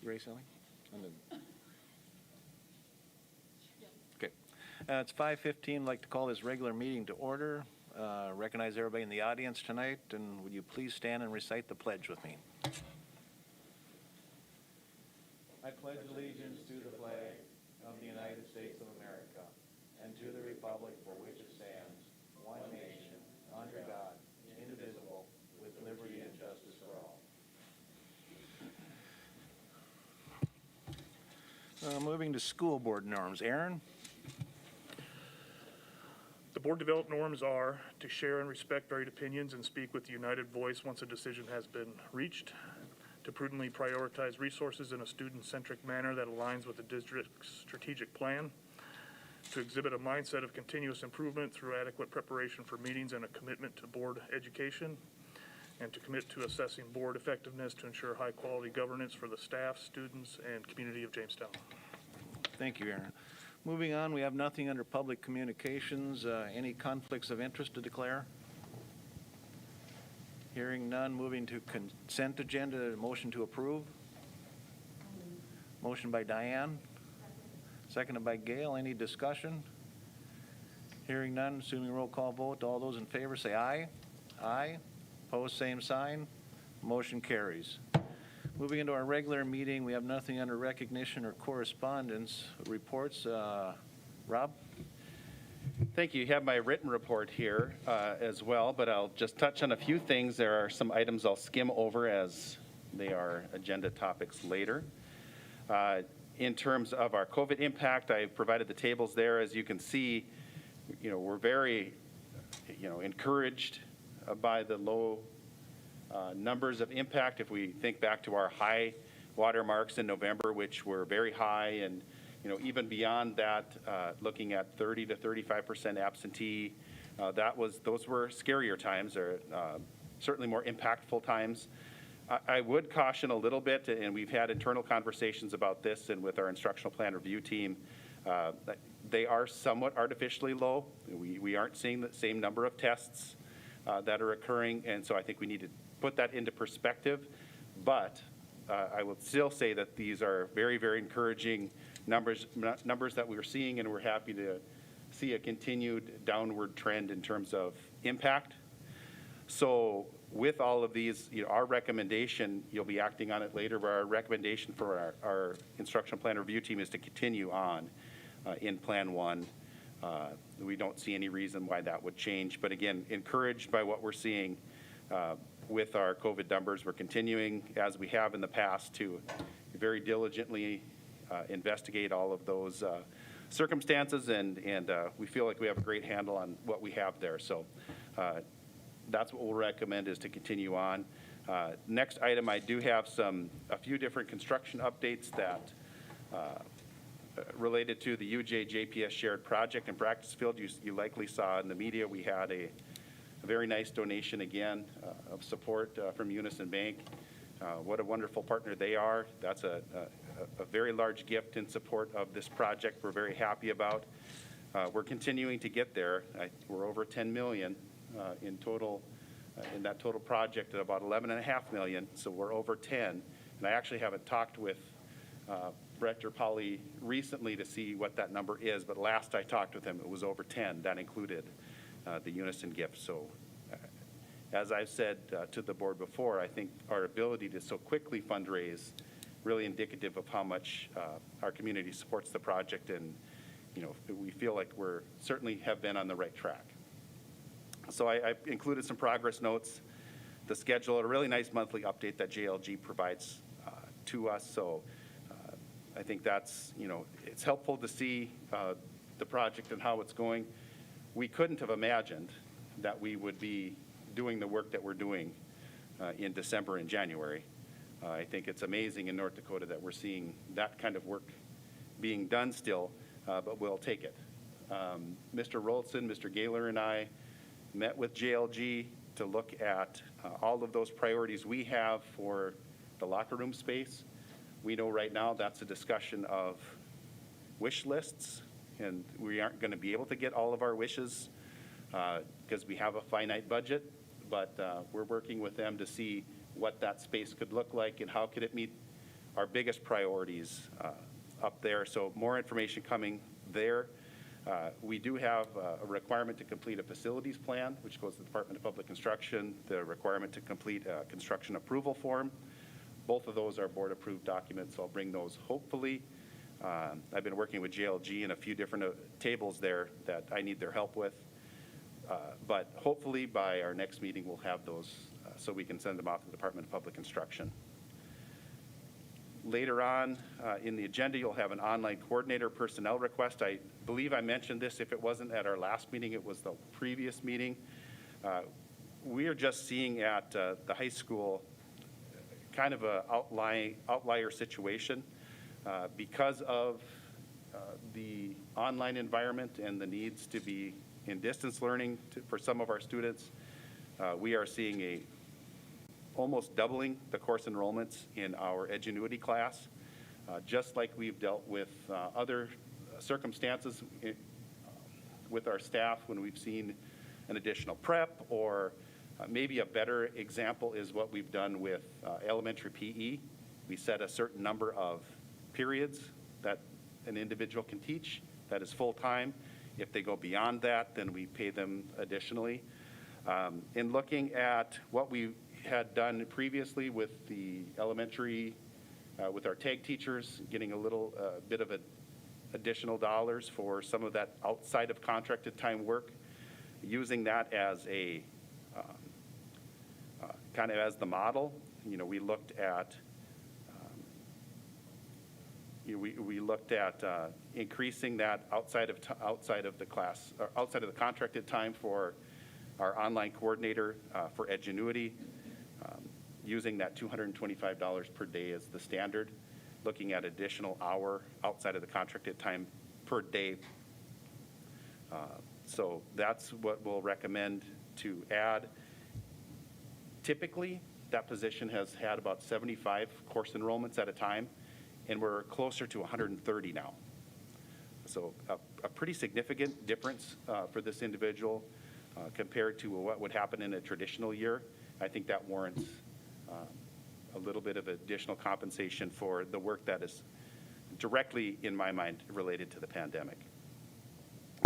Grace Ellie? Okay. It's 5:15. I'd like to call this regular meeting to order. Recognize everybody in the audience tonight, and would you please stand and recite the pledge with me? I pledge allegiance to the flag of the United States of America and to the republic for which it stands, one nation, under God, indivisible, with liberty and justice for all. Moving to school board norms. Aaron? The board developed norms are to share and respect varied opinions and speak with a united voice once a decision has been reached, to prudently prioritize resources in a student-centric manner that aligns with the district's strategic plan, to exhibit a mindset of continuous improvement through adequate preparation for meetings and a commitment to board education, and to commit to assessing board effectiveness to ensure high-quality governance for the staff, students, and community of Jamestown. Thank you, Aaron. Moving on, we have nothing under public communications. Any conflicts of interest to declare? Hearing none, moving to consent agenda, motion to approve. Motion by Diane, seconded by Gail. Any discussion? Hearing none, assuming roll call vote, all those in favor say aye. Aye. Opposed, same sign. Motion carries. Moving into our regular meeting, we have nothing under recognition or correspondence reports. Rob? Thank you. You have my written report here as well, but I'll just touch on a few things. There are some items I'll skim over as they are agenda topics later. In terms of our COVID impact, I provided the tables there. As you can see, we're very, encouraged by the low numbers of impact. If we think back to our high water marks in November, which were very high, and even beyond that, looking at 30 to 35% absentee, those were scarier times, or certainly more impactful times. I would caution a little bit, and we've had internal conversations about this and with our instructional plan review team, they are somewhat artificially low. We aren't seeing the same number of tests that are occurring, and so I think we need to put that into perspective. But I will still say that these are very, very encouraging numbers that we're seeing, and we're happy to see a continued downward trend in terms of impact. So with all of these, our recommendation, you'll be acting on it later, but our recommendation for our instructional plan review team is to continue on in Plan 1. We don't see any reason why that would change. But again, encouraged by what we're seeing with our COVID numbers. We're continuing, as we have in the past, to very diligently investigate all of those circumstances, and we feel like we have a great handle on what we have there. So that's what we'll recommend, is to continue on. Next item, I do have a few different construction updates that related to the UJ JPS shared project and practice field. You likely saw in the media we had a very nice donation again of support from Unison Bank. What a wonderful partner they are. That's a very large gift in support of this project we're very happy about. We're continuing to get there. We're over 10 million in total, in that total project at about 11.5 million, so we're over 10. And I actually haven't talked with Director Polly recently to see what that number is, but last I talked with him, it was over 10. That included the Unison gift. So as I've said to the board before, I think our ability to so quickly fundraise really indicative of how much our community supports the project, and we feel like we're certainly have been on the right track. So I included some progress notes, the schedule, a really nice monthly update that JLG provides to us. So I think that's, it's helpful to see the project and how it's going. We couldn't have imagined that we would be doing the work that we're doing in December and January. I think it's amazing in North Dakota that we're seeing that kind of work being done still, but we'll take it. Mr. Rolson, Mr. Gaylor, and I met with JLG to look at all of those priorities we have for the locker room space. We know right now that's a discussion of wish lists, and we aren't going to be able to get all of our wishes because we have a finite budget, but we're working with them to see what that space could look like and how could it meet our biggest priorities up there. So more information coming there. We do have a requirement to complete a facilities plan, which goes to the Department of Public Construction, the requirement to complete a construction approval form. Both of those are board-approved documents, so I'll bring those hopefully. I've been working with JLG and a few different tables there that I need their help with. But hopefully by our next meeting, we'll have those so we can send them off to the Department of Public Construction. Later on in the agenda, you'll have an online coordinator personnel request. I believe I mentioned this. If it wasn't at our last meeting, it was the previous meeting. We are just seeing at the high school kind of an outlier situation because of the online environment and the needs to be in distance learning for some of our students. We are seeing almost doubling the course enrollments in our Edgenuity class, just like we've dealt with other circumstances with our staff when we've seen an additional prep, or maybe a better example is what we've done with elementary PE. We set a certain number of periods that an individual can teach that is full-time. If they go beyond that, then we pay them additionally. In looking at what we had done previously with the elementary, with our tag teachers, getting a little bit of additional dollars for some of that outside of contracted time work, using that as a kind of as the model. We looked at we looked at increasing that outside of the class, or outside of the contracted time for our online coordinator for Edgenuity, using that $225 per day as the standard, looking at additional hour outside of the contracted time per day. So that's what we'll recommend to add. Typically, that position has had about 75 course enrollments at a time, and we're closer to 130 now. So a pretty significant difference for this individual compared to what would happen in a traditional year. I think that warrants a little bit of additional compensation for the work that is directly, in my mind, related to the pandemic.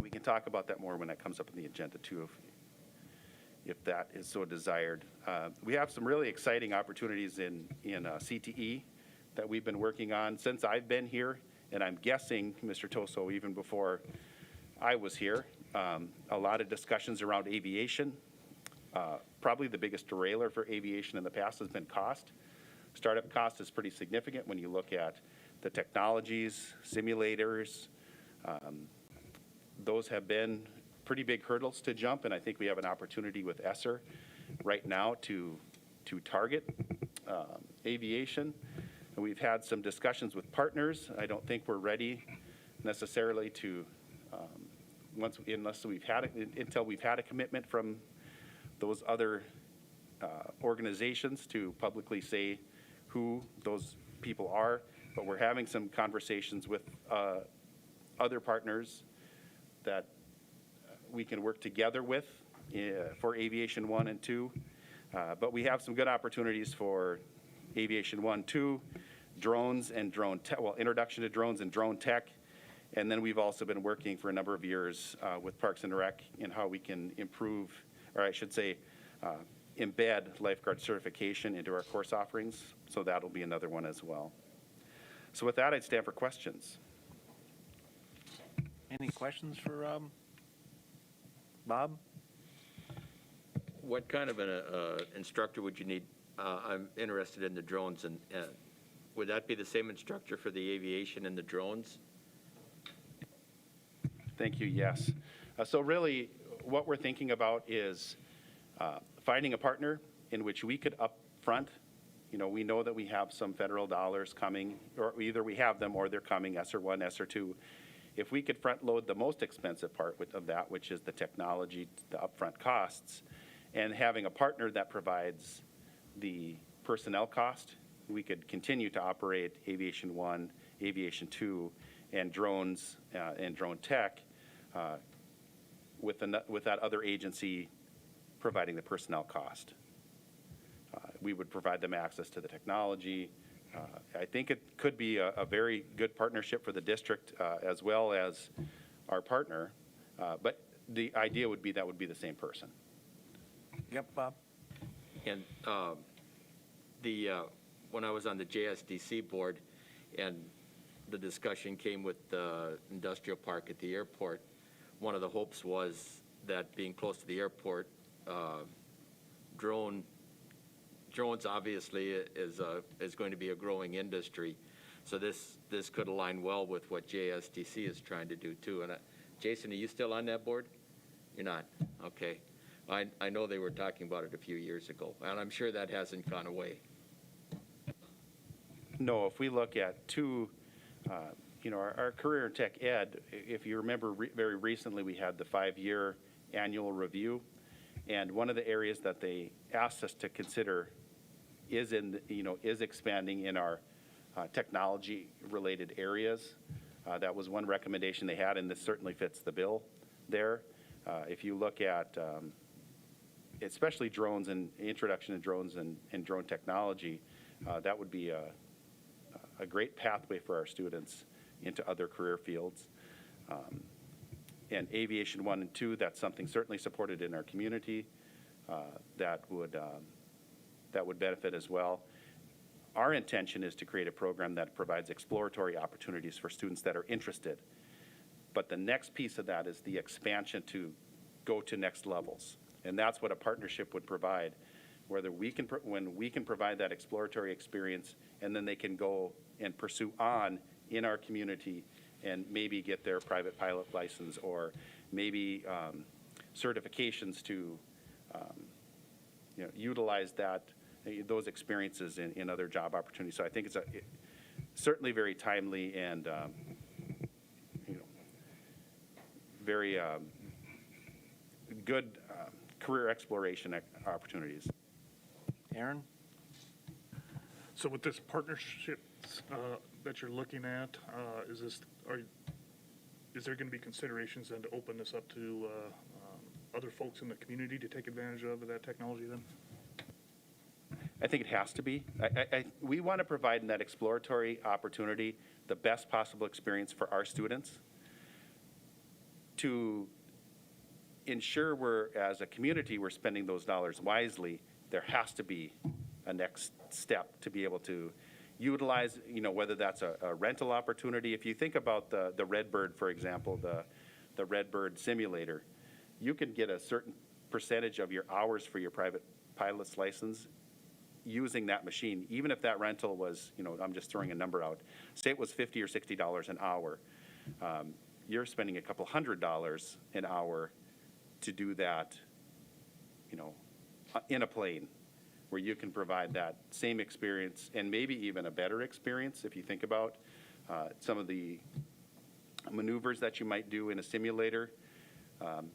We can talk about that more when that comes up in the agenda too, if that is so desired. We have some really exciting opportunities in CTE that we've been working on since I've been here, and I'm guessing, Mr. Toso, even before I was here. A lot of discussions around aviation. Probably the biggest derailer for aviation in the past has been cost. Startup cost is pretty significant when you look at the technologies, simulators. Those have been pretty big hurdles to jump, and I think we have an opportunity with ESSER right now to target aviation. And we've had some discussions with partners. I don't think we're ready necessarily to, until we've had a commitment from those other organizations to publicly say who those people are. But we're having some conversations with other partners that we can work together with for Aviation 1 and 2. But we have some good opportunities for Aviation 1, 2, drones and drone tech, well, introduction to drones and drone tech. And then we've also been working for a number of years with Parks and Rec in how we can improve, or I should say, embed lifeguard certification into our course offerings. So that'll be another one as well. So with that, I'd stand for questions. Any questions for Bob? What kind of an instructor would you need? I'm interested in the drones, and would that be the same instructor for the aviation and the drones? Thank you, yes. So really, what we're thinking about is finding a partner in which we could upfront. We know that we have some federal dollars coming, or either we have them or they're coming, ESSER 1, ESSER 2. If we could front load the most expensive part of that, which is the technology, the upfront costs, and having a partner that provides the personnel cost, we could continue to operate Aviation 1, Aviation 2, and drones and drone tech with that other agency providing the personnel cost. We would provide them access to the technology, I think it could be a very good partnership for the district as well as our partner, but the idea would be that would be the same person. Yep, Bob? And when I was on the JSDC board and the discussion came with the industrial park at the airport, one of the hopes was that being close to the airport, drones obviously is going to be a growing industry. So this could align well with what JSDC is trying to do too. And Jason, are you still on that board? You're not? Okay. I know they were talking about it a few years ago, and I'm sure that hasn't gone away. No, if we look at our career in tech ed, if you remember very recently, we had the 5-year annual review. And one of the areas that they asked us to consider is expanding in our technology-related areas. That was one recommendation they had, and this certainly fits the bill there. If you look at especially drones and introduction of drones and drone technology, that would be a great pathway for our students into other career fields. And Aviation 1 and 2, that's something certainly supported in our community that would benefit as well. Our intention is to create a program that provides exploratory opportunities for students that are interested. But the next piece of that is the expansion to go to next levels. And that's what a partnership would provide, when we can provide that exploratory experience, and then they can go and pursue on in our community and maybe get their private pilot license or maybe certifications to utilize those experiences in other job opportunities. So I think it's certainly very timely and very good career exploration opportunities. Aaron? So with this partnership that you're looking at, is there going to be considerations then to open this up to other folks in the community to take advantage of that technology then? I think it has to be. We want to provide in that exploratory opportunity the best possible experience for our students. To ensure as a community, we're spending those dollars wisely, there has to be a next step to be able to utilize, whether that's a rental opportunity. If you think about the Redbird, for example, the Redbird simulator, you can get a certain percentage of your hours for your private pilot's license using that machine, even if that rental was, I'm just throwing a number out, say it was $50 or $60 an hour. You're spending a couple $100 an hour to do that, in a plane, where you can provide that same experience and maybe even a better experience if you think about some of the maneuvers that you might do in a simulator.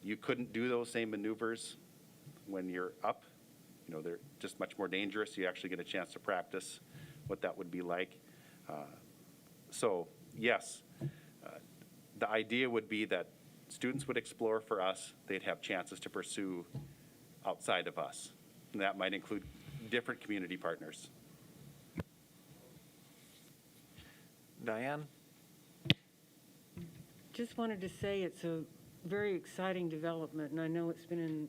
You couldn't do those same maneuvers when you're up. They're just much more dangerous. You actually get a chance to practice what that would be like. So, yes, the idea would be that students would explore for us. They'd have chances to pursue outside of us. And that might include different community partners. Diane? Just wanted to say it's a very exciting development, and I know it's been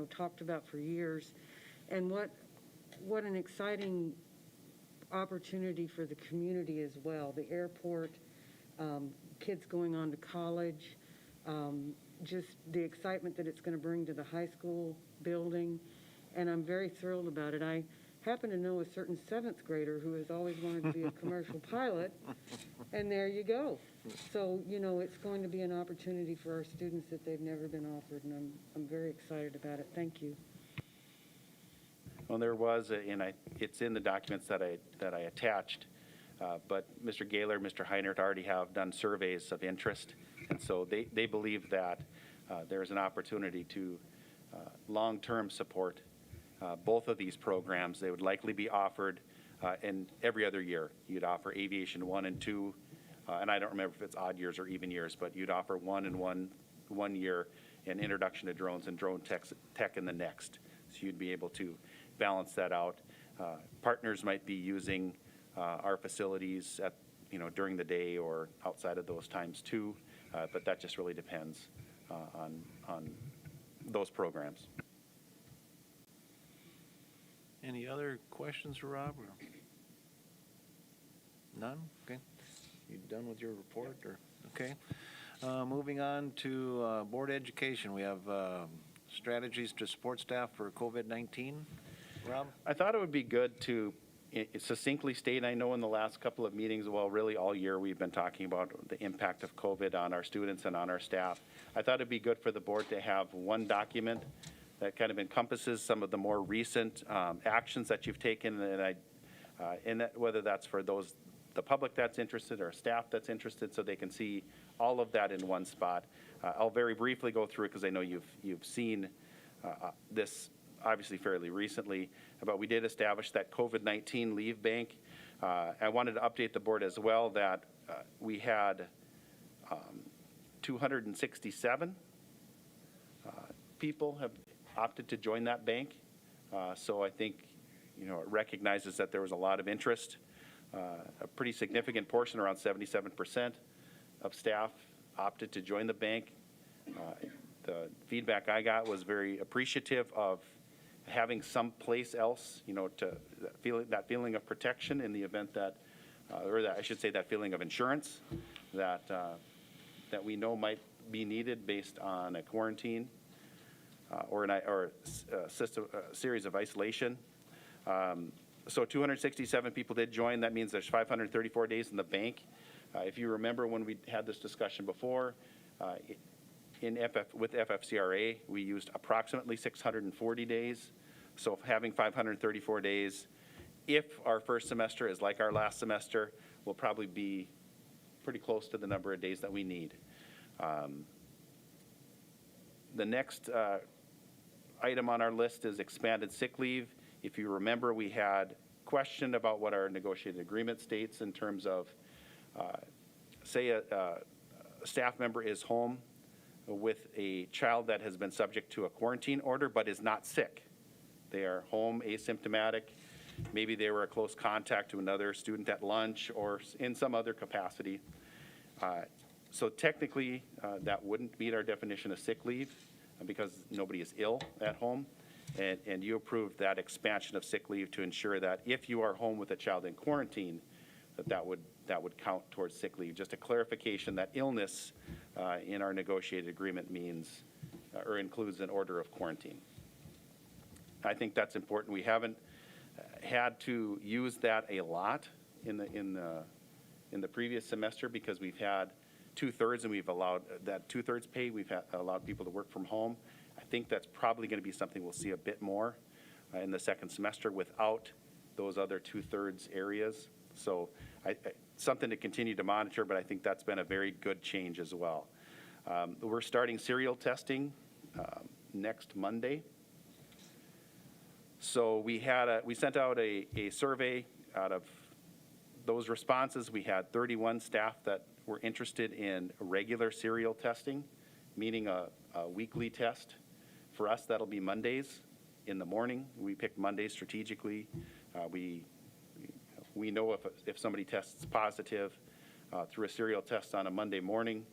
talked about for years. And what an exciting opportunity for the community as well. The airport, kids going on to college, just the excitement that it's going to bring to the high school building, and I'm very thrilled about it. I happen to know a certain 7th grader who has always wanted to be a commercial pilot, and there you go. So, it's going to be an opportunity for our students that they've never been offered, and I'm very excited about it. Thank you. Well, there was, it's in the documents that I attached, but Mr. Gaylor, Mr. Heinert already have done surveys of interest, and so they believe that there's an opportunity to long-term support both of these programs. They would likely be offered in every other year. You'd offer Aviation 1 and 2, and I don't remember if it's odd years or even years, but you'd offer one year and introduction to drones and drone tech in the next. So you'd be able to balance that out. Partners might be using our facilities at, during the day or outside of those times too. But that just really depends on those programs. Any other questions for Rob? Or? None? Okay. You done with your report? Or okay. Moving on to board education. We have strategies to support staff for COVID-19. Rob? I thought it would be good to succinctly state, I know in the last couple of meetings, well, really all year, we've been talking about the impact of COVID on our students and on our staff. I thought it'd be good for the board to have one document that kind of encompasses some of the more recent actions that you've taken, and that, whether that's for the public that's interested or staff that's interested, so they can see all of that in one spot. I'll very briefly go through it because I know you've seen this obviously fairly recently, but we did establish that COVID-19 leave bank. I wanted to update the board as well that we had 267 people have opted to join that bank. So I think, it recognizes that there was a lot of interest. A pretty significant portion, around 77% of staff opted to join the bank. The feedback I got was very appreciative of having some place else, to that feeling of protection in the event that, I should say that feeling of insurance that we know might be needed based on a quarantine or a series of isolation. So 267 people did join. That means there's 534 days in the bank. If you remember when we had this discussion before, with FFCRA, we used approximately 640 days. So having 534 days, if our first semester is like our last semester, will probably be pretty close to the number of days that we need. The next item on our list is expanded sick leave. If you remember, we had questioned about what our negotiated agreement states in terms of, say a staff member is home with a child that has been subject to a quarantine order but is not sick. They are home asymptomatic. Maybe they were a close contact to another student at lunch or in some other capacity. So technically, that wouldn't meet our definition of sick leave because nobody is ill at home. And you approved that expansion of sick leave to ensure that if you are home with a child in quarantine, that would count towards sick leave. Just a clarification that illness in our negotiated agreement means or includes an order of quarantine. I think that's important. We haven't had to use that a lot in the previous semester because we've had 2/3 and we've allowed that 2/3 pay. We've allowed people to work from home. I think that's probably going to be something we'll see a bit more in the second semester without those other 2/3 areas. So something to continue to monitor, but I think that's been a very good change as well. We're starting serial testing next Monday. So we sent out a survey. Out of those responses, we had 31 staff that were interested in regular serial testing, meaning a weekly test. For us, that'll be Mondays in the morning. We picked Mondays strategically. We know if somebody tests positive through a serial test on a Monday morning,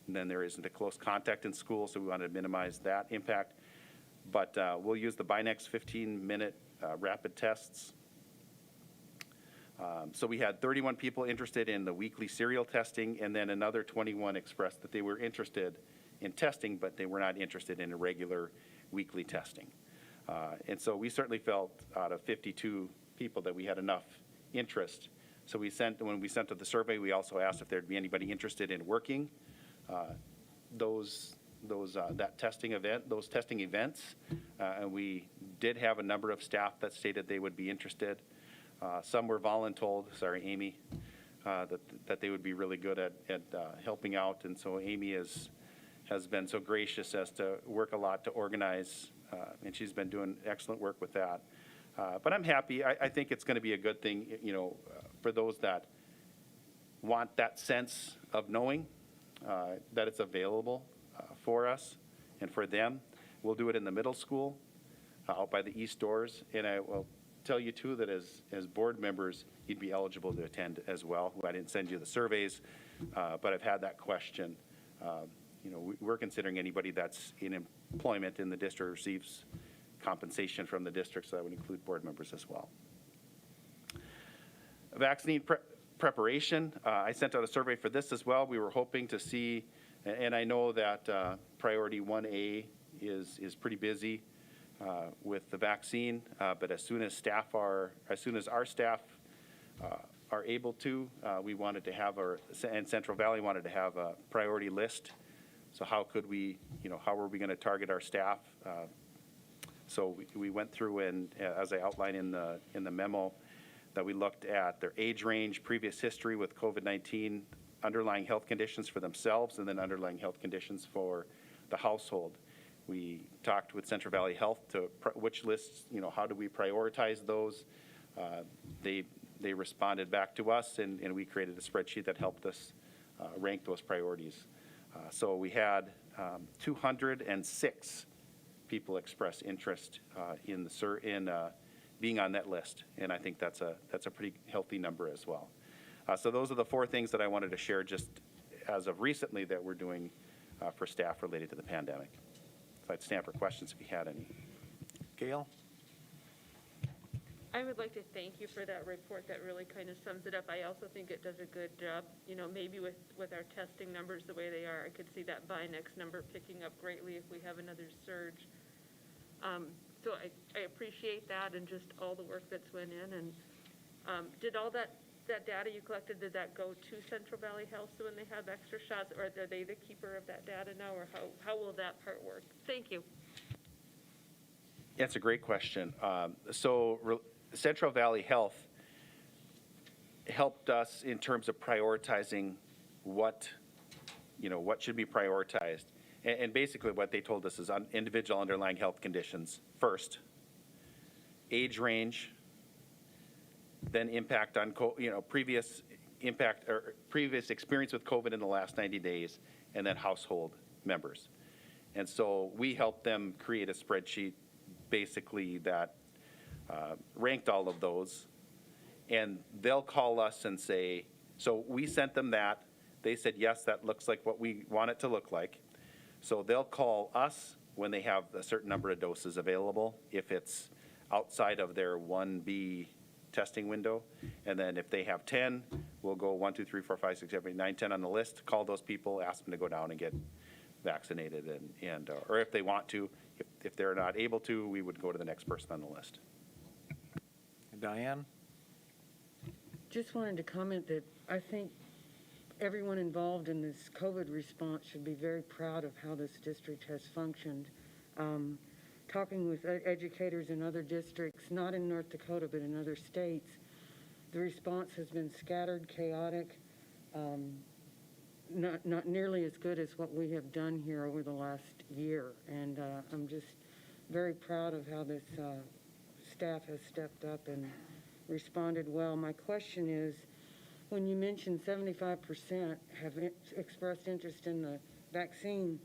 then there isn't a close contact in school, so we want to minimize that impact. But we'll use the Binex 15-minute rapid tests. So we had 31 people interested in the weekly serial testing, and then another 21 expressed that they were interested in testing, but they were not interested in a regular weekly testing. And so we certainly felt out of 52 people that we had enough interest. So when we sent out the survey, we also asked if there'd be anybody interested in working those testing events. And we did have a number of staff that stated they would be interested. Some were voluntold, Amy, that they would be really good at helping out. And so Amy has been so gracious as to work a lot to organize, and she's been doing excellent work with that. But I'm happy. I think it's going to be a good thing, for those that want that sense of knowing that it's available for us and for them. We'll do it in the middle school, out by the east doors, and I will tell you too that as board members, you'd be eligible to attend as well. I didn't send you the surveys, but I've had that question. We're considering anybody that's in employment in the district receives compensation from the district, so that would include board members as well. Vaccine preparation, I sent out a survey for this as well. We were hoping to see, and I know that priority 1A is pretty busy with the vaccine, but as soon as our staff are able to, we wanted to have and Central Valley wanted to have a priority list. So how were we going to target our staff? So we went through, and as I outlined in the memo, that we looked at their age range, previous history with COVID-19, underlying health conditions for themselves, and then underlying health conditions for the household. We talked with Central Valley Health to which lists, how do we prioritize those? They responded back to us, and we created a spreadsheet that helped us rank those priorities. So we had 206 people express interest in being on that list, and I think that's a pretty healthy number as well. So those are the 4 things that I wanted to share just as of recently that we're doing for staff related to the pandemic. So I'd stand for questions if you had any. Gail? I would like to thank you for that report. That really kind of sums it up. I also think it does a good job, maybe with our testing numbers the way they are, I could see that Binex number picking up greatly if we have another surge. So I appreciate that and just all the work that's went in. And did all that data you collected, did that go to Central Valley Health so when they have extra shots, or are they the keeper of that data now, or how will that part work? Thank you. That's a great question. Central Valley Health helped us in terms of prioritizing what should be prioritized. And basically what they told us is on individual underlying health conditions first, age range, then impact on, previous impact or previous experience with COVID in the last 90 days, and then household members. And so we helped them create a spreadsheet basically that ranked all of those, and they'll call us and say, so we sent them that. They said, yes, that looks like what we want it to look like. So they'll call us when they have a certain number of doses available, if it's outside of their 1B testing window. And then if they have 10, we'll go 1, 2, 3, 4, 5, 6, 7, 8, 9, 10 on the list, call those people, ask them to go down and get vaccinated, and or if they want to, if they're not able to, we would go to the next person on the list. Diane? Just wanted to comment that I think everyone involved in this COVID response should be very proud of how this district has functioned. Talking with educators in other districts, not in North Dakota, but in other states, the response has been scattered, chaotic, not nearly as good as what we have done here over the last year. And I'm just very proud of how this staff has stepped up and responded well. My question is, when you mentioned 75% have expressed interest in the vaccine,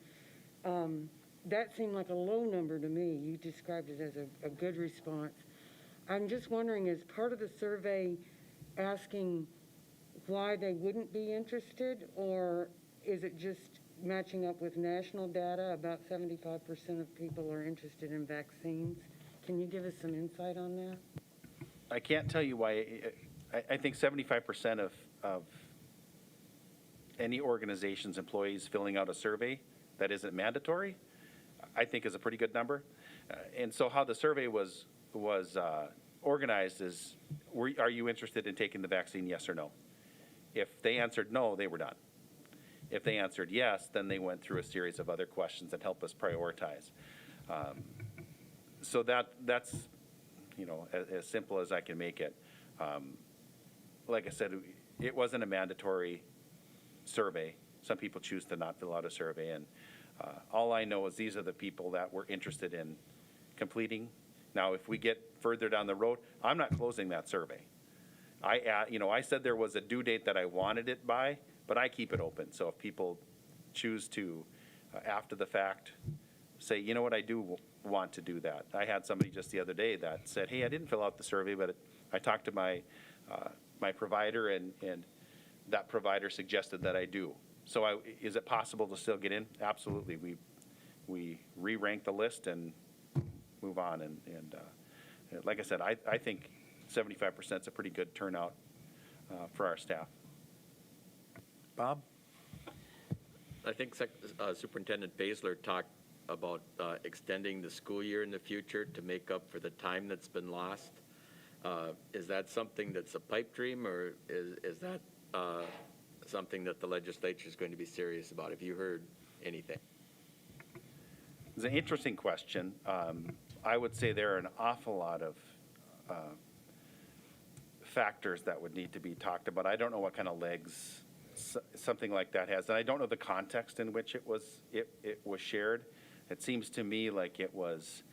that seemed like a low number to me. You described it as a good response. I'm just wondering, is part of the survey asking why they wouldn't be interested, or is it just matching up with national data? About 75% of people are interested in vaccines. Can you give us some insight on that? I can't tell you why. I think 75% of any organization's employees filling out a survey that isn't mandatory, I think is a pretty good number. And so how the survey was organized is, are you interested in taking the vaccine, yes or no? If they answered no, they were done. If they answered yes, then they went through a series of other questions that help us prioritize. So that's as simple as I can make it. Like I said, it wasn't a mandatory survey. Some people choose to not fill out a survey, and all I know is these are the people that were interested in completing. Now, if we get further down the road, I'm not closing that survey. I said there was a due date that I wanted it by, but I keep it open. So if people choose to, after the fact, say, you know what, I do want to do that. I had somebody just the other day that said, hey, I didn't fill out the survey, but I talked to my provider, and that provider suggested that I do. So is it possible to still get in? Absolutely. We re-rank the list and move on. And like I said, I think 75% is a pretty good turnout for our staff. Bob? I think Superintendent Baszler talked about extending the school year in the future to make up for the time that's been lost. Is that something that's a pipe dream, or is that something that the legislature is going to be serious about? Have you heard anything? It's an interesting question. I would say there are an awful lot of factors that would need to be talked about. I don't know what kind of legs something like that has, and I don't know the context in which it was shared. It seems to me like it was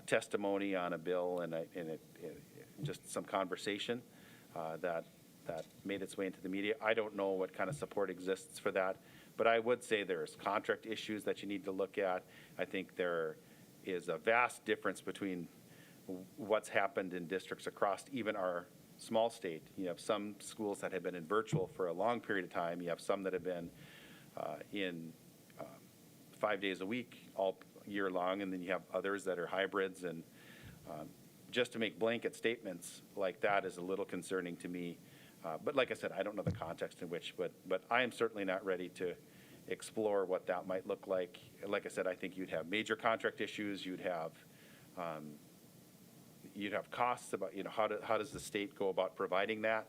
testimony on a bill and just some conversation that made its way into the media. I don't know what kind of support exists for that, but I would say there's contract issues that you need to look at. I think there is a vast difference between what's happened in districts across even our small state. You have some schools that have been in virtual for a long period of time. You have some that have been in 5 days a week all year long, and then you have others that are hybrids. And just to make blanket statements like that is a little concerning to me. But like I said, I don't know the context in which, but I am certainly not ready to explore what that might look like. Like I said, I think you'd have major contract issues. You'd have costs about, how does the state go about providing that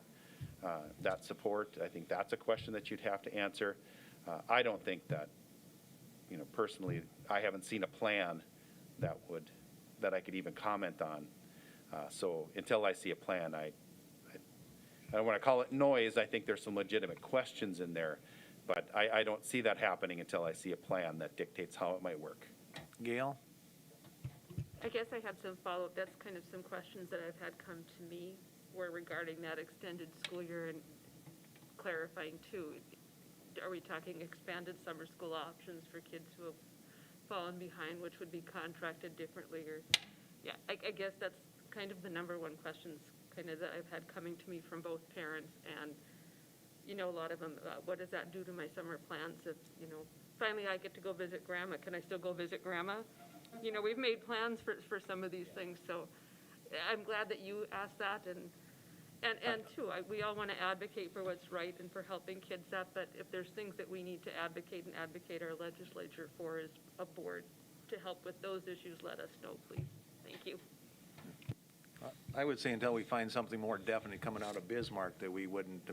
support? I think that's a question that you'd have to answer. I don't think that, personally, I haven't seen a plan that I could even comment on. So until I see a plan, I don't want to call it noise. I think there's some legitimate questions in there, but I don't see that happening until I see a plan that dictates how it might work. Gail? I guess I had some follow-up. That's kind of some questions that I've had come to me were regarding that extended school year and clarifying too. Are we talking expanded summer school options for kids who have fallen behind, which would be contracted differently? Or, yeah, I guess that's kind of the number one questions kind of that I've had coming to me from both parents and, a lot of them, what does that do to my summer plans if, finally I get to go visit grandma. Can I still go visit grandma? We've made plans for some of these things, so I'm glad that you asked that, and too, we all want to advocate for what's right and for helping kids up, but if there's things that we need to advocate our legislature for as a board to help with those issues, let us know, please. Thank you. I would say until we find something more definite coming out of Bismarck that we wouldn't,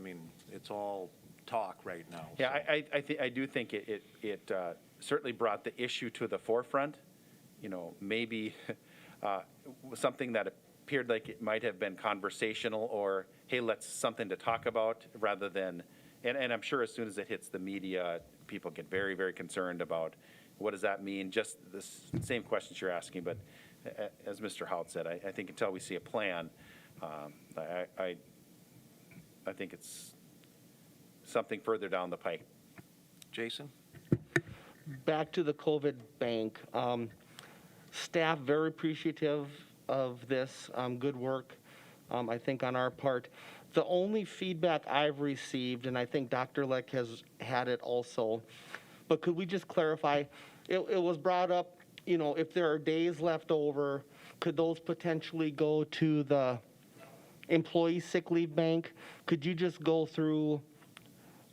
it's all talk right now. Yeah, I do think it certainly brought the issue to the forefront. Maybe something that appeared like it might have been conversational or, hey, let's something to talk about rather than, and I'm sure as soon as it hits the media, people get very, very concerned about what does that mean? Just the same questions you're asking, but as Mr. Hout said, I think until we see a plan, I think it's something further down the pike. Jason? Back to the COVID bank. Staff very appreciative of this. Good work, I think, on our part. The only feedback I've received, and I think Dr. Leck has had it also, but could we just clarify, it was brought up, if there are days left over, could those potentially go to the employee sick leave bank? Could you just go through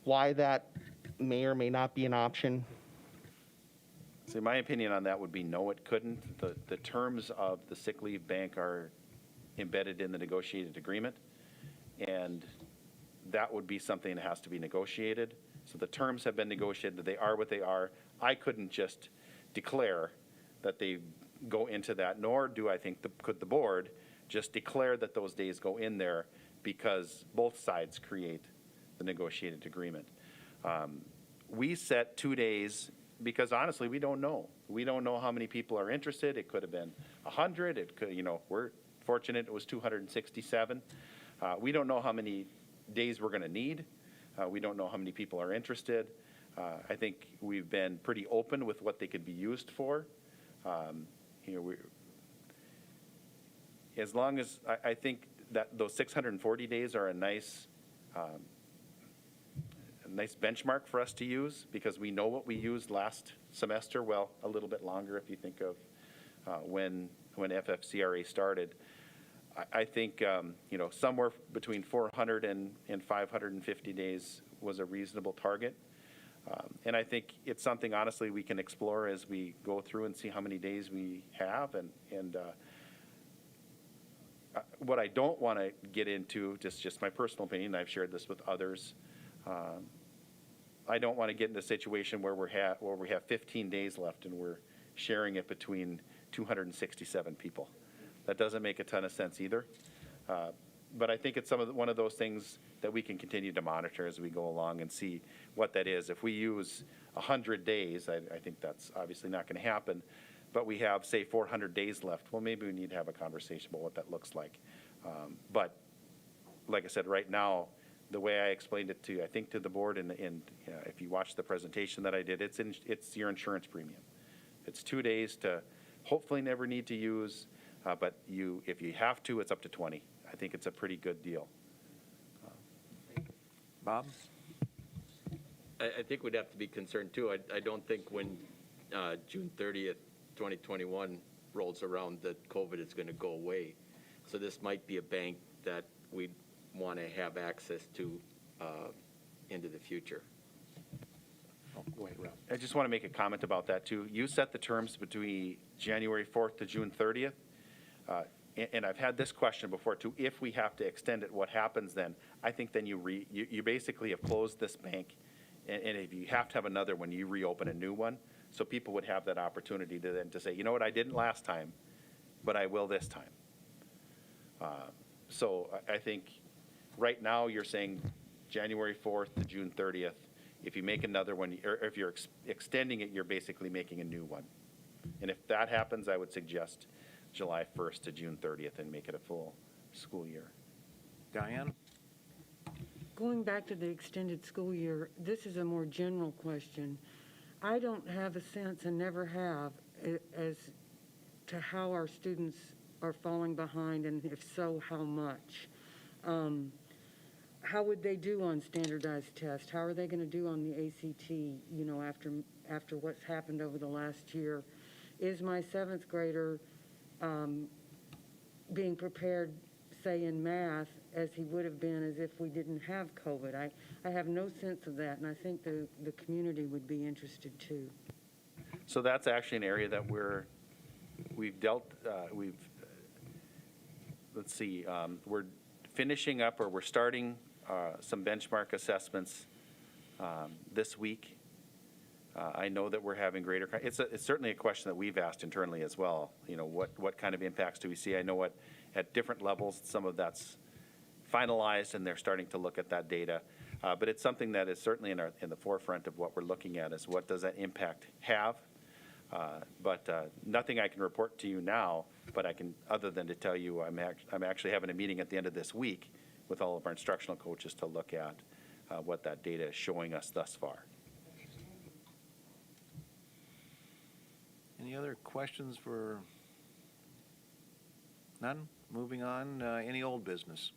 why that may or may not be an option? So my opinion on that would be no, it couldn't. The terms of the sick leave bank are embedded in the negotiated agreement, and that would be something that has to be negotiated. So the terms have been negotiated. They are what they are. I couldn't just declare that they go into that, nor do I think could the board just declare that those days go in there, because both sides create the negotiated agreement. We set 2 days because honestly, we don't know. We don't know how many people are interested. It could have been 100. It could, we're fortunate it was 267. We don't know how many days we're going to need. We don't know how many people are interested. I think we've been pretty open with what they could be used for. You know, as long as, I think that those 640 days are a nice benchmark for us to use, because we know what we used last semester, well, a little bit longer if you think of when FFCRA started. I think, you know, somewhere between 400 and 550 days was a reasonable target. And I think it's something, honestly, we can explore as we go through and see how many days we have. And what I don't want to get into, just my personal opinion, I've shared this with others, I don't want to get in a situation where we have 15 days left and we're sharing it between 267 people. That doesn't make a ton of sense either. But I think it's one of those things that we can continue to monitor as we go along and see what that is. If we use 100 days, I think that's obviously not going to happen, but we have, say, 400 days left, well, maybe we need to have a conversation about what that looks like. But like I said, right now, the way I explained it to, I think, to the board, and if you watch the presentation that I did, it's your insurance premium. It's 2 days to hopefully never need to use, but if you have to, it's up to 20. I think it's a pretty good deal. Bob? I think we'd have to be concerned too. I don't think when June 30th, 2021 rolls around that COVID is going to go away. So this might be a bank that we'd want to have access to into the future. Oh, go ahead, Rob. I just want to make a comment about that too. You set the terms between January 4th to June 30th. And I've had this question before too. If we have to extend it, what happens then? I think then you basically have closed this bank, and if you have to have another one, you reopen a new one. So people would have that opportunity to say, you know what, I didn't last time, but I will this time. So I think right now you're saying January 4th to June 30th. If you make another one, or if you're extending it, you're basically making a new one. And if that happens, I would suggest July 1st to June 30th and make it a full school year. Diane? Going back to the extended school year, this is a more general question. I don't have a sense, and never have, as to how our students are falling behind, and if so, how much. How would they do on standardized tests? How are they going to do on the ACT, you know, after what's happened over the last year? Is my seventh grader being prepared, say, in math, as he would have been as if we didn't have COVID? I have no sense of that, and I think the community would be interested too. So that's actually an area that we're finishing up, or we're starting some benchmark assessments this week. I know that we're having it's certainly a question that we've asked internally as well. You know, what kind of impacts do we see? I know at different levels, some of that's finalized, and they're starting to look at that data. But it's something that is certainly in the forefront of what we're looking at, is what does that impact have? But nothing I can report to you now, but I can, other than to tell you I'm actually having a meeting at the end of this week with all of our instructional coaches to look at what that data is showing us thus far. Any other questions for? None? Moving on, any old business?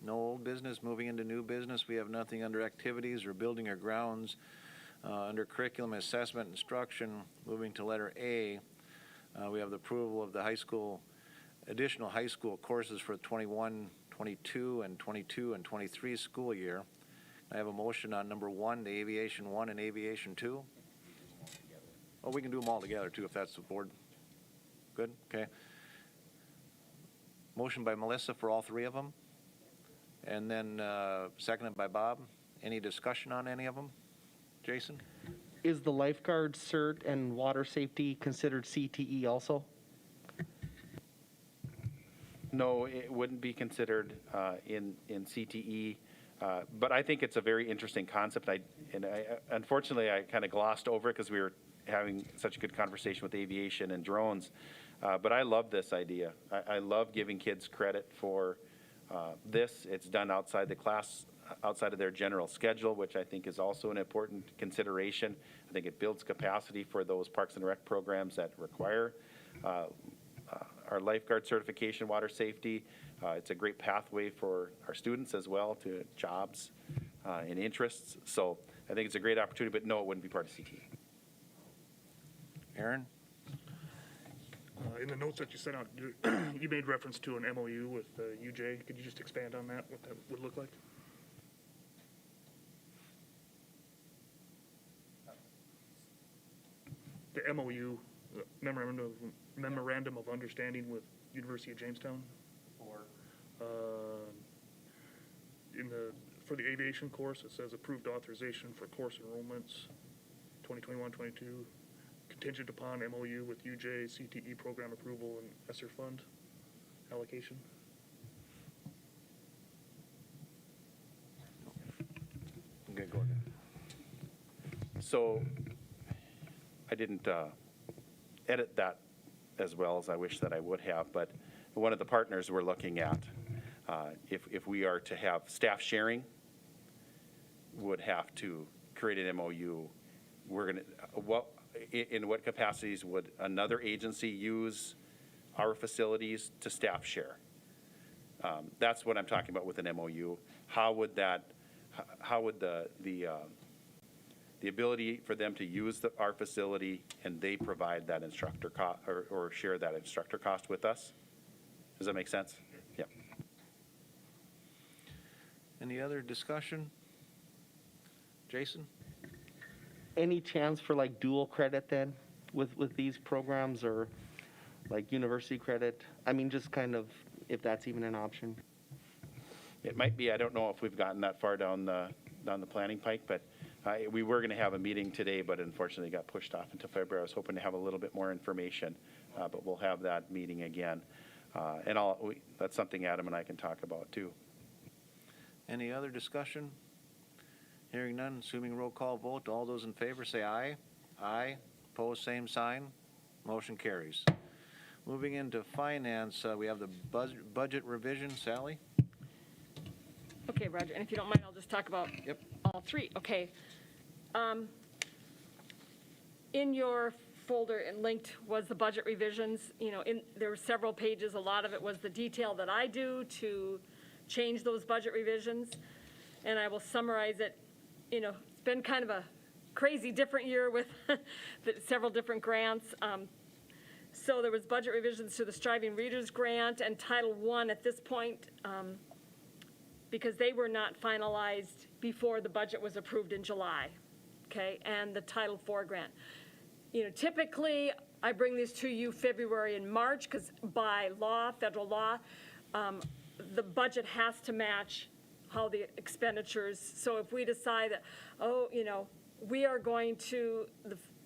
No old business. Moving into new business, we have nothing under activities or building or grounds. Under curriculum assessment instruction, moving to letter A, we have the approval of the additional high school courses for 21, 22, and 22 and 23 school year. I have a motion on number 1, the Aviation 1 and Aviation 2. Oh, we can do them all together too, if that's the board. Good, okay. Motion by Melissa for all 3 of them. And then seconded by Bob. Any discussion on any of them? Jason? Is the lifeguard cert and water safety considered CTE also? No, it wouldn't be considered in CTE, but I think it's a very interesting concept. Unfortunately, I kind of glossed over it because we were having such a good conversation with aviation and drones, but I love this idea. I love giving kids credit for this. It's done outside the class, outside of their general schedule, which I think is also an important consideration. I think it builds capacity for those Parks and Rec programs that require our lifeguard certification, water safety. It's a great pathway for our students as well to jobs and interests. So I think it's a great opportunity, but no, it wouldn't be part of CT. Aaron? In the notes that you sent out, you made reference to an MOU with UJ. Could you just expand on that, what that would look like? The MOU, Memorandum of Understanding with University of Jamestown? For the aviation course, it says approved authorization for course enrollments, 2021-22, contingent upon MOU with UJ, CTE program approval, and ESSER fund allocation. Okay, go ahead. So I didn't edit that as well as I wish that I would have, but one of the partners we're looking at, if we are to have staff sharing, would have to create an MOU. We're going to, in what capacities would another agency use our facilities to staff share? That's what I'm talking about with an MOU. How would the ability for them to use our facility and they provide that instructor cost or share that instructor cost with us? Does that make sense? Yeah. Any other discussion? Jason? Any chance for like dual credit then with these programs, or like university credit? I mean, just kind of if that's even an option. It might be. I don't know if we've gotten that far down the planning pike, but we were going to have a meeting today, but unfortunately got pushed off until February. I was hoping to have a little bit more information, but we'll have that meeting again. And that's something Adam and I can talk about too. Any other discussion? Hearing none, assuming roll call vote, all those in favor say aye. Aye. Opposed, same sign. Motion carries. Moving into finance, we have the budget revision. Sally? Okay, Roger, and if you don't mind, I'll just talk about Yep. all three. Okay. In your folder and linked was the budget revisions. You know, there were several pages. A lot of it was the detail that I do to change those budget revisions. And I will summarize it. You know, it's been kind of a crazy different year with several different grants. So there was budget revisions to the Striving Readers Grant and Title I at this point, because they were not finalized before the budget was approved in July, okay, and the Title IV grant. You know, typically, I bring these to you February and March, because by law, federal law, the budget has to match how the expenditures, so if we decide that, oh, you know, we are going to,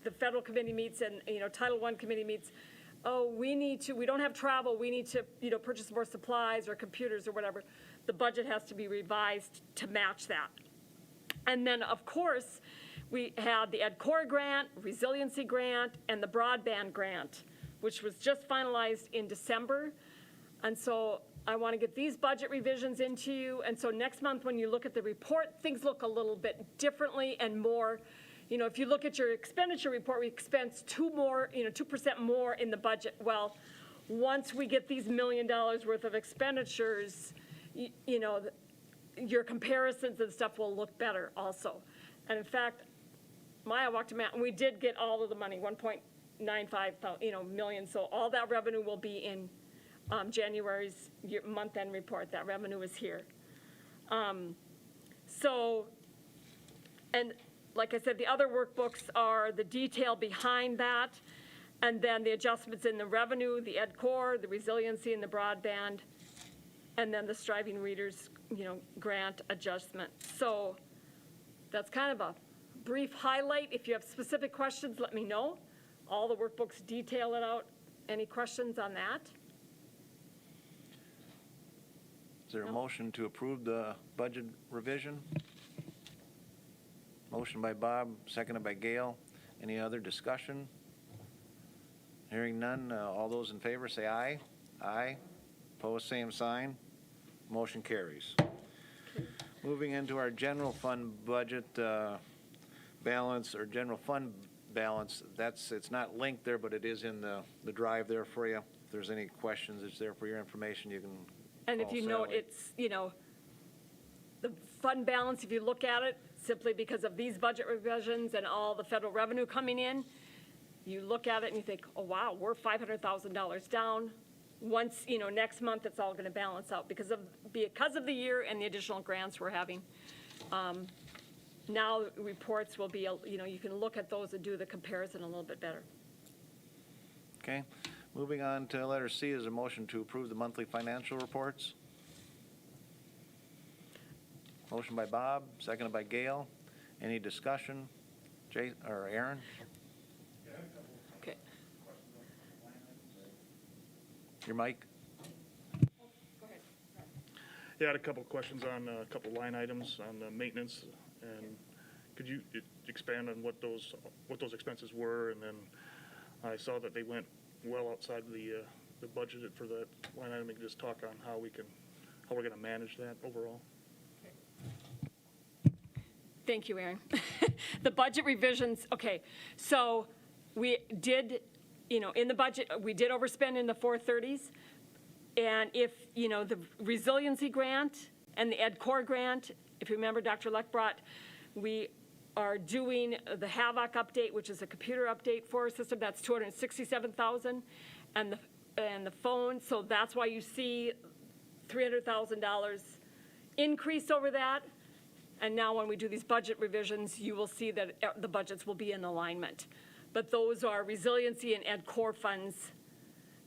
the federal committee meets and, you know, Title I committee meets, oh, we don't have travel, we need to, you know, purchase more supplies or computers or whatever, the budget has to be revised to match that. And then, of course, we had the Ed Core grant, resiliency grant, and the broadband grant, which was just finalized in December. And so I want to get these budget revisions into you. And so next month, when you look at the report, things look a little bit differently and more. You know, if you look at your expenditure report, we expense 2% more in the budget. Well, once we get these $1 million worth of expenditures, you know, your comparisons and stuff will look better also. And in fact, Maya walked him out, and we did get all of the money, 1.95 million. So all that revenue will be in January's month-end report. That revenue is here. And like I said, the other workbooks are the detail behind that, and then the adjustments in the revenue, the Ed Core, the resiliency, and the broadband, and then the Striving Readers, you know, grant adjustment. So that's kind of a brief highlight. If you have specific questions, let me know. All the workbooks detail it out. Any questions on that? Is there a motion to approve the budget revision? Motion by Bob, seconded by Gail. Any other discussion? Hearing none, all those in favor say aye. Aye. Opposed, same sign. Motion carries. Moving into our general fund budget balance, or general fund balance, it's not linked there, but it is in the drive there for you. If there's any questions, it's there for your information. You can And if call you note, Sally. it's, the fund balance, if you look at it, simply because of these budget revisions and all the federal revenue coming in, you look at it and you think, oh, wow, we're $500,000 down. Once, next month, it's all going to balance out because of the year and the additional grants we're having. Now, reports will be, you can look at those and do the comparison a little bit better. Okay. Moving on to letter C is a motion to approve the monthly financial reports. Motion by Bob, seconded by Gail. Any discussion? Aaron? Okay. Your mic? Yeah, I had a couple of questions on a couple line items on maintenance, and could you expand on what those expenses were? And then I saw that they went well outside the budgeted for that line item. You can just talk on how we're going to manage that overall. Thank you, Aaron. The budget revisions, okay, so we did, in the budget, we did overspend in the 430s. And if, the resiliency grant and the Ed Core grant, if you remember Dr. Leck brought, we are doing the Havoc update, which is a computer update for our system, that's $267,000. And the phone, so that's why you see $300,000 increase over that. And now when we do these budget revisions, you will see that the budgets will be in alignment. But those are resiliency and Ed Core funds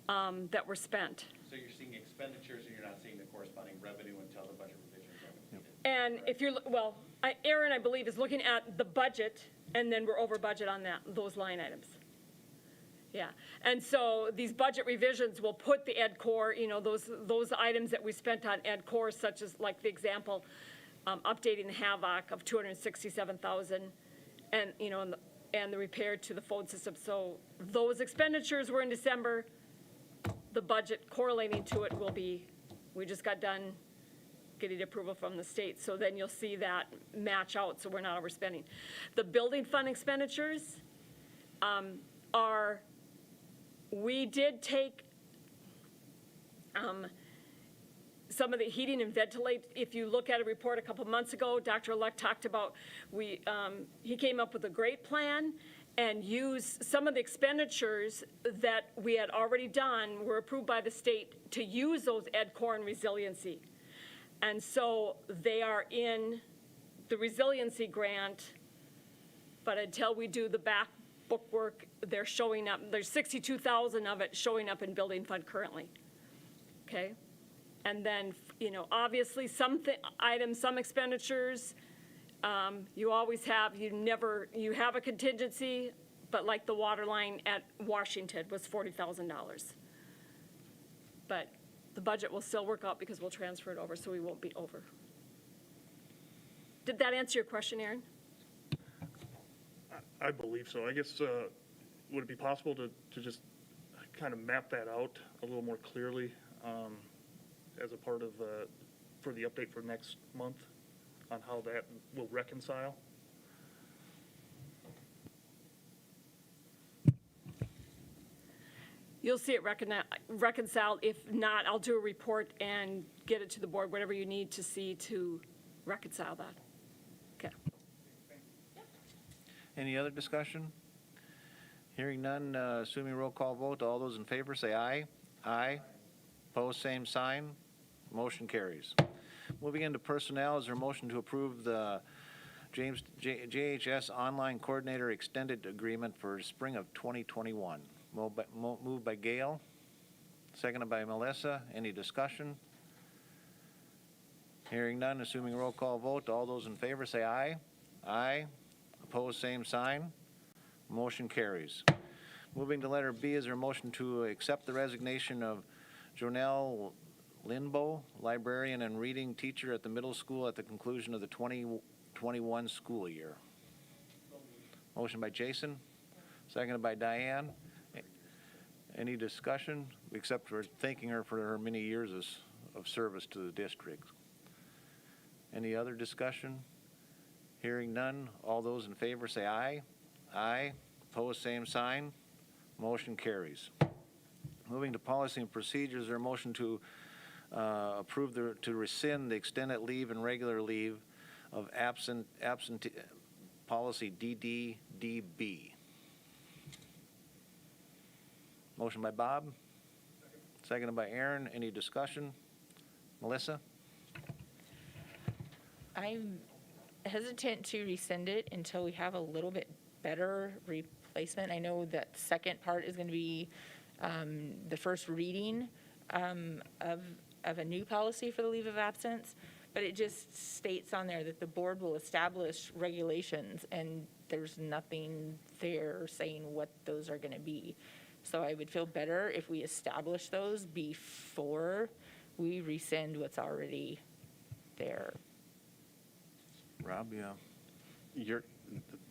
that were spent. So you're seeing expenditures and you're not seeing the corresponding revenue until the budget revisions are completed. And if you're, Aaron, I believe, is looking at the budget, and then we're over budget on those line items. Yeah, and so these budget revisions will put the Ed Core, those items that we spent on Ed Core, such as, like the example, updating the Havoc of $267,000, and and the repair to the phone system. So those expenditures were in December. The budget correlating to it will be, we just got done getting approval from the state. So then you'll see that match out, so we're not overspending. The building fund expenditures we did take some of the heating and ventilate. If you look at a report a couple months ago, Dr. Leck talked about, he came up with a great plan and used some of the expenditures that we had already done, were approved by the state, to use those Ed Core and resiliency. And so they are in the resiliency grant, but until we do the back bookwork, they're showing up, there's 62,000 of it showing up in building fund currently, okay? And then, obviously some items, some expenditures, you always have, you have a contingency, but like the water line at Washington was $40,000. But the budget will still work out because we'll transfer it over, so we won't be over. Did that answer your question, Aaron? I believe so. I guess, would it be possible to just kind of map that out a little more clearly as a part of, for the update for next month on how that will reconcile? You'll see it reconciled. If not, I'll do a report and get it to the board, whatever you need to see to reconcile that. Okay. Any other discussion? Hearing none, assuming roll call vote, all those in favor say aye. Aye. Opposed, same sign. Motion carries. Moving into personnel, is there a motion to approve the JHS Online Coordinator Extended Agreement for spring of 2021? Moved by Gail, seconded by Melissa. Any discussion? Hearing none, assuming roll call vote, all those in favor say aye. Aye. Opposed, same sign. Motion carries. Moving to letter B, is there a motion to accept the resignation of Jonelle Linbo, librarian and reading teacher at the middle school at the conclusion of the 2021 school year? Motion by Jason, seconded by Diane. Any discussion, except for thanking her for her many years of service to the district. Any other discussion? Hearing none, all those in favor say aye. Aye. Opposed, same sign. Motion carries. Moving to policy and procedures, there a motion to approve to rescind the extended leave and regular leave of absentee policy DDDB. Motion by Bob. Seconded by Aaron. Any discussion? Melissa? I'm hesitant to rescind it until we have a little bit better replacement. I know that second part is going to be the first reading of a new policy for the leave of absence, but it just states on there that the board will establish regulations, and there's nothing there saying what those are going to be. So I would feel better if we establish those before we rescind what's already there. Rob, yeah.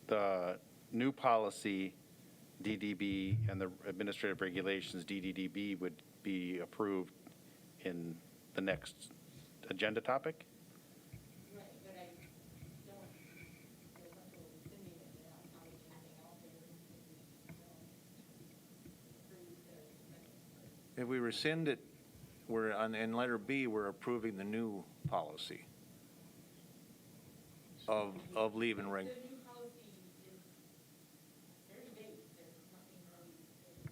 The new policy, DDB, and the administrative regulations, DDDB, would be approved in the next agenda topic? Right, but I don't feel comfortable rescinding it without having anything else there. If we rescind it, we're on, in letter B, we're approving the new policy of leave and reg. The new policy is very vague. There's nothing really.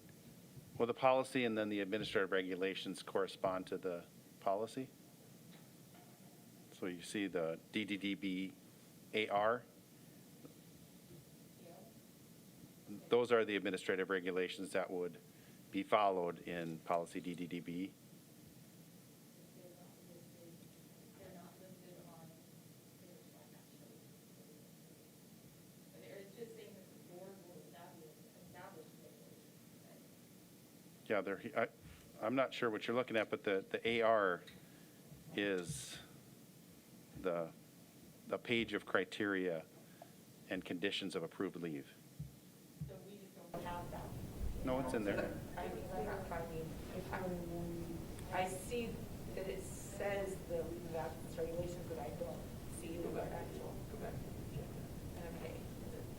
Well, the policy and then the administrative regulations correspond to the policy. So you see the DDDB AR. Those are the administrative regulations that would be followed in policy DDDB. They're not listed on their one actually. But it's just saying that the board will establish regulations. Yeah, I'm not sure what you're looking at, but the AR is the page of criteria and conditions of approved leave. So we just don't have that. No, it's in there. I mean, I see that it says the leave of absence regulations, but I don't see the actual. Okay,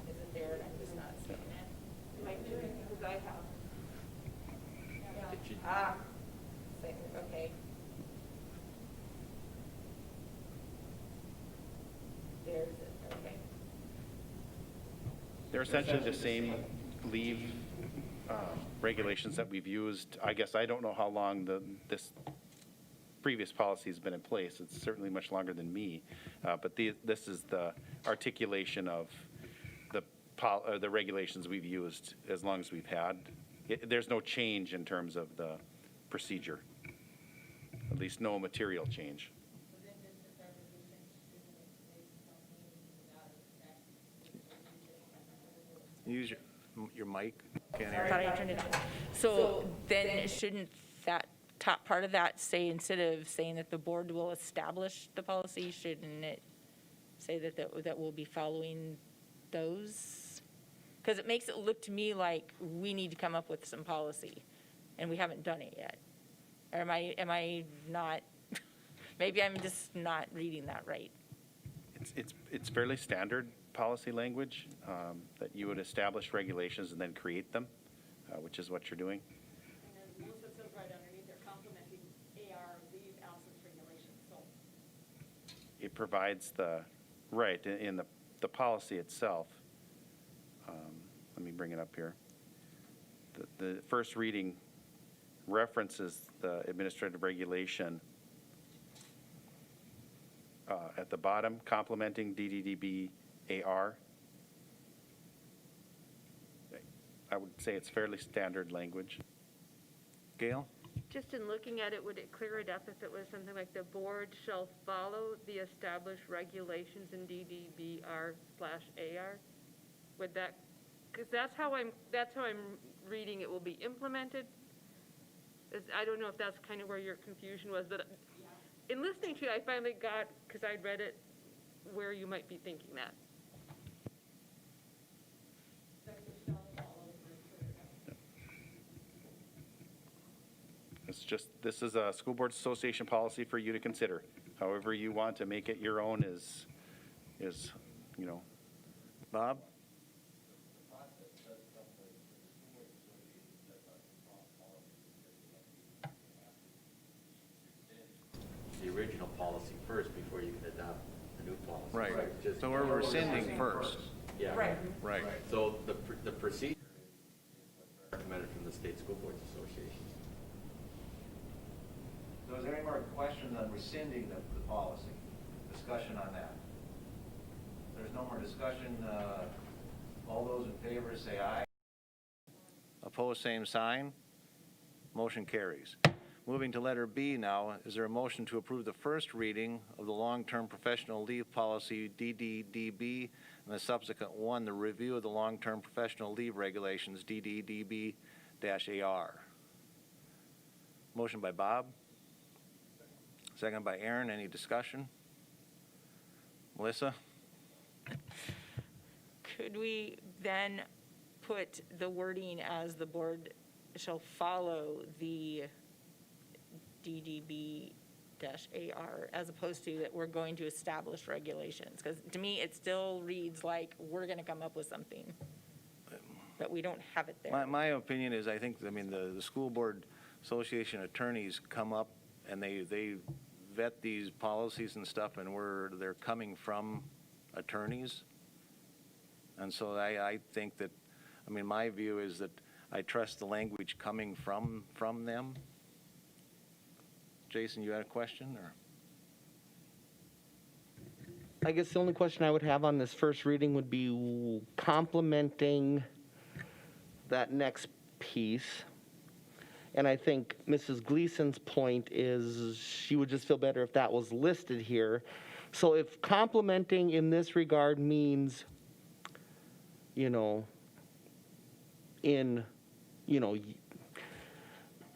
is it there and I'm just not seeing it? Might do it, because I have. Did you- Same, okay. There's it, okay. They're essentially the same leave regulations that we've used. I guess I don't know how long this previous policy has been in place. It's certainly much longer than me. But this is the articulation of the regulations we've used as long as we've had. There's no change in terms of the procedure, at least no material change. Use your mic. Can't I hear thought you. I turned it on. So then shouldn't that top part of that say, instead of saying that the board will establish the policy, shouldn't it say that we'll be following those? Because it makes it look to me like we need to come up with some policy, and we haven't done it yet. Or am I not, maybe I'm just not reading that right. It's fairly standard policy language, that you would establish regulations and then create them, which is what you're doing. And then Melissa says right underneath, they're complementing AR leave absence regulations, so. It provides in the policy itself. Let me bring it up here. The first reading references the administrative regulation at the bottom, complementing DDDB AR. I would say it's fairly standard language. Gail? Just in looking at it, would it clear it up if it was something like the board shall follow the established regulations in DDBR/AR? Would that, because that's how I'm reading it will be implemented. I don't know if that's kind of where your confusion was, but in listening to you, I finally got, because I'd read it, where you might be thinking that. It's just, this is a School Boards Association policy for you to consider. However you want to make it your own is, you know, Bob? The original policy first before you can adopt the new policy. Right. Just- So we're rescinding first. Yeah. Right. Right. So the procedure is what's recommended from the State School Boards Association. So is there any more questions on rescinding the policy? Discussion on that? There's no more discussion. All those in favor say aye. Opposed, same sign. Motion carries. Moving to letter B now, is there a motion to approve the first reading of the long-term professional leave policy DDDB and the subsequent one, the review of the long-term professional leave regulations DDDB-AR? Motion by Bob. Second by Aaron. Any discussion? Melissa? Could we then put the wording as the board shall follow the DDB-AR as opposed to that we're going to establish regulations? Because to me, it still reads like we're going to come up with something, but we don't have it there. My opinion is, I think, I mean, the School Board Association attorneys come up and they vet these policies and stuff, and they're coming from attorneys. And so I think that, I mean, my view is that I trust the language coming from them. Jason, you had a question, or? I guess the only question I would have on this first reading would be complementing that next piece. And I think Mrs. Gleason's point is she would just feel better if that was listed here. So if complementing in this regard means, you know,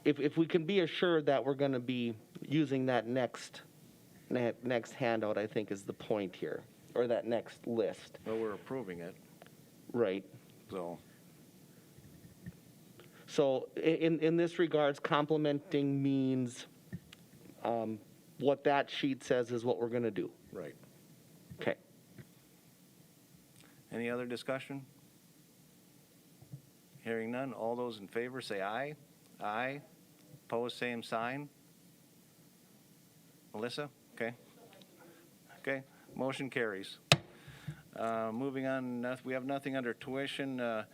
if we can be assured that we're going to be using that next handout, I think is the point here, or that next list. Well, we're approving it, Right. so. So in this regards, complementing means what that sheet says is what we're going to do. Right. Okay. Any other discussion? Hearing none, all those in favor say aye. Aye. Opposed, same sign. Melissa? Okay. Okay, motion carries. Moving on, we have nothing under tuition.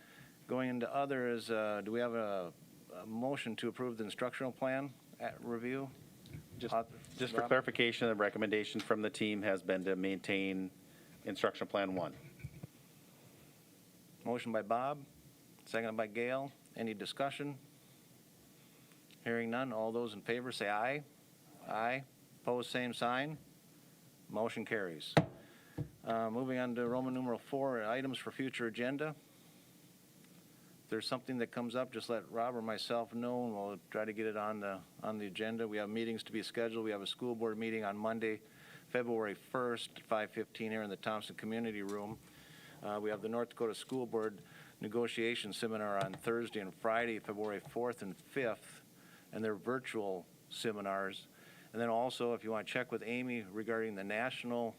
Going into others, do we have a motion to approve the instructional plan at review? just for Rob? clarification, the recommendation from the team has been to maintain Instruction Plan 1. Motion by Bob, seconded by Gail. Any discussion? Hearing none, all those in favor say aye. Aye. Opposed, same sign. Motion carries. Moving on to Roman numeral 4, items for future agenda. If there's something that comes up, just let Rob or myself know, and we'll try to get it on the agenda. We have meetings to be scheduled. We have a school board meeting on Monday, February 1st, at 5:15 here in the Thompson Community Room. We have the North Dakota School Board Negotiation Seminar on Thursday and Friday, February 4th and 5th, and they're virtual seminars. And then also, if you want to check with Amy regarding the National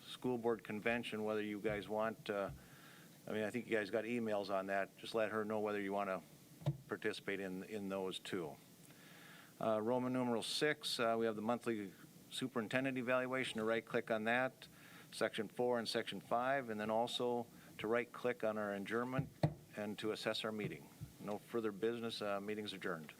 School Board Convention, whether you guys want, I think you guys got emails on that. Just let her know whether you want to participate in those too. Roman numeral 6, we have the monthly superintendent evaluation. To right-click on that, Section 4 and Section 5, and then also to right-click on our adjournment and to assess our meeting. No further business, meeting's adjourned.